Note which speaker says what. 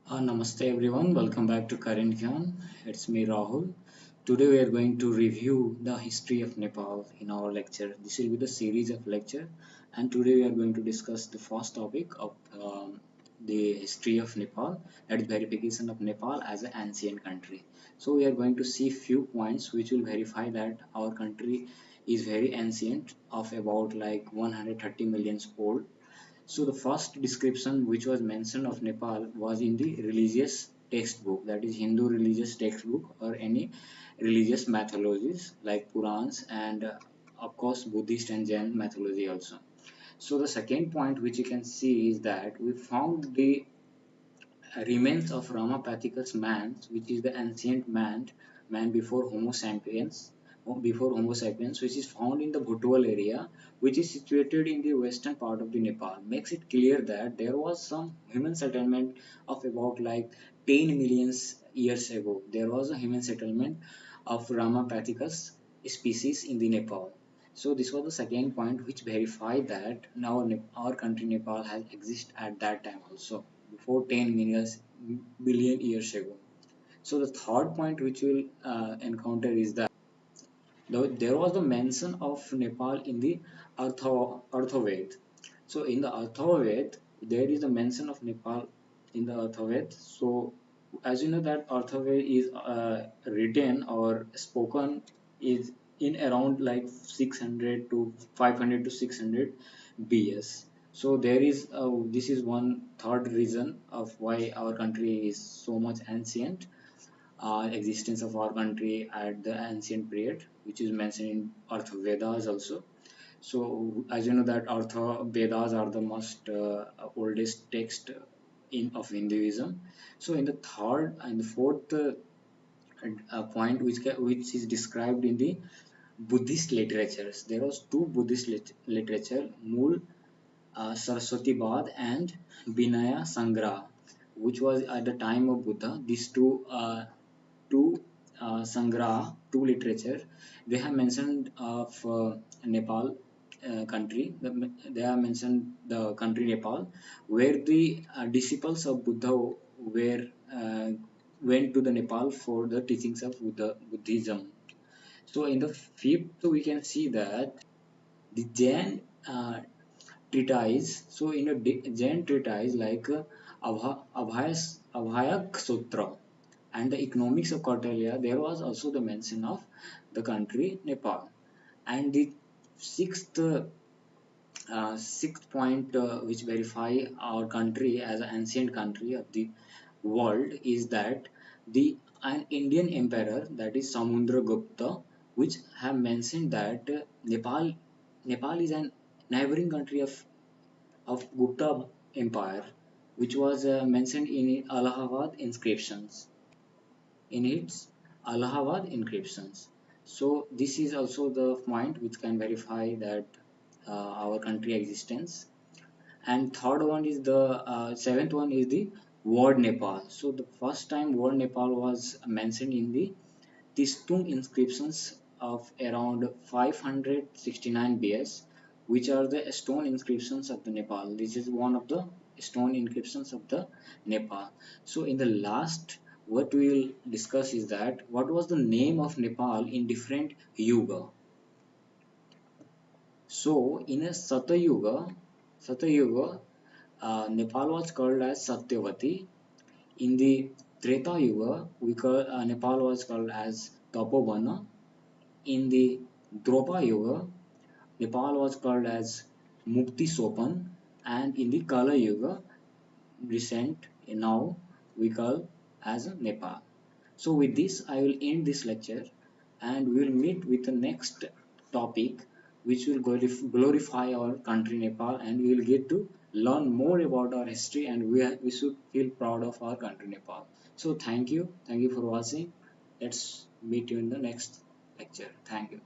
Speaker 1: Namaste everyone, welcome back to Current Gyan. It's me Rahul. Today we are going to review the history of Nepal in our lecture. This will be the series of lecture, and today we are going to discuss the first topic of the history of Nepal, that is verification of Nepal as an ancient country. So we are going to see few points which will verify that our country is very ancient, of about like 130 million old. So the first description which was mentioned of Nepal was in the religious textbook, that is Hindu religious textbook or any religious mythologies like Purans and of course Buddhist and Jain mythology also. So the second point which you can see is that we found the remains of Ramapithecus man, which is the ancient man before Homo sapiens, which is found in the Butwal area, which is situated in the western part of the Nepal, makes it clear that there was some human settlement of about like 10 million years ago. There was a human settlement of Ramapithecus species in the Nepal. So this was the second point which verified that now our country Nepal has existed at that time also before 10 billion years ago. So the third point which we'll encounter is that there was the mention of Nepal in the Arthaved. So in the Arthaved, there is a mention of Nepal in the Arthaved. So as you know that Arthaved is written or spoken is in around like 600 to 500 to 600 BS. So there is this is one third reason of why our country is so much ancient, existence of our country at the ancient period, which is mentioned in Artha Vedas also. So, as you know that Artha Vedas are the most oldest text in of Hinduism. So, in the third and the fourth point, which is described in the Buddhist literatures, there was two Buddhist literature, Mool Saraswati Bad and Vinaya Sangra, which was at the time of Buddha. These two Sangra, two literature, they have mentioned of Nepal country. They have mentioned the country Nepal, where the disciples of Buddha were uh, went to the Nepal for the teachings of Buddhism. So in the fifth, we can see that the Jain treatise. So in a Jain treatise like Abhayak Sutra and the economics of Kautilya, there was also the mention of the country Nepal. And the sixth sixth point which verify our country as an ancient country of the world is that the an Indian emperor, that is Samudragupta, which have mentioned that Nepal is an neighboring country of Gupta Empire, which was mentioned in Allahabad inscriptions. In its Allahabad inscriptions. So this is also the point which can verify that our country existence. And third one is the seventh one is the word Nepal. So the first time word Nepal was mentioned in the Tistung inscriptions of around 569 BS, which are the stone inscriptions of the Nepal. This is one of the stone inscriptions of the Nepal. So in the last, what we will discuss is that what was the name of Nepal in different yuga. So in a Satyuga, Nepal was called as Satyavati. In the Treta Yuga, Nepal was called as Tapobana. In the Dropa Yuga, Nepal was called as Mukti Sopan, and in the Kala Yuga, recent now we call as Nepal. So with this, I will end this lecture, and we will meet with the next topic, which will glorify our country Nepal, and we will get to learn more about our history, and we should feel proud of our country Nepal. So thank you for watching. Let's meet you in the next lecture. Thank you.